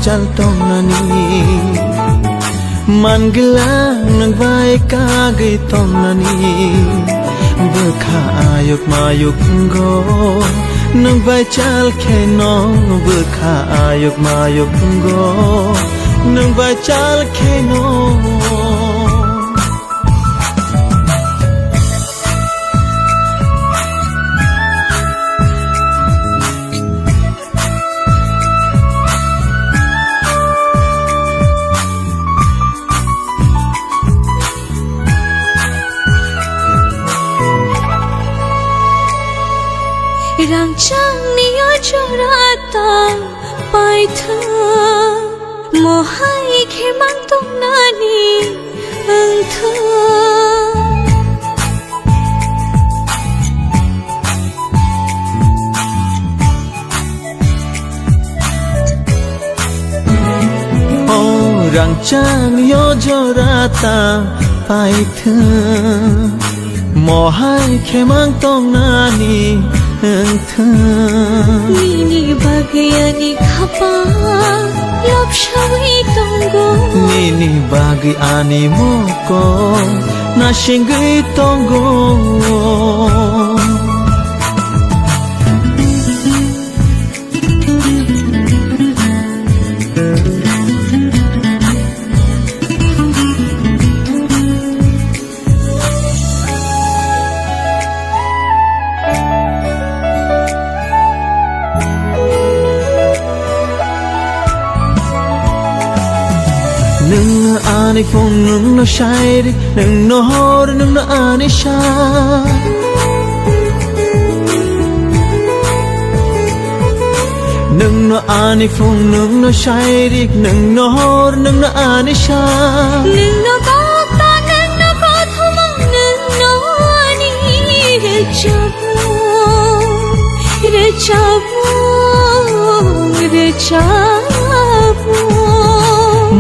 chal tong nani man gelang nang vai ka gai tong nani berkha ayuk mayuk go nang vai chal kheno berkha ayuk mayuk go nang vai chal kheno rang chang niyo chorata pai tha mohai khe mang tung nani ang tha rang chang yo jorata pai tha mohai khe mang tong nani Nini bagayani khapa lop shawi tongo Nini bagi ani moko na shingi tongo nung ani phone nung no shine nung no hor nung no ani sha nung no ani phone nung no shine nung no hor nung no ani sha nung no ta nung no ko thumang nung no ani re chabu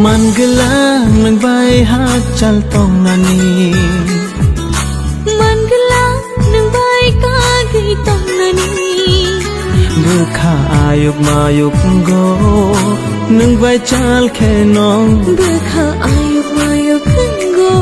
man gelang nang bai ha chal tong nani man gelang nang bai ka gai tong nani berkha ayuk mayuk go nang bai chal khenong berkha ayuk mayuk go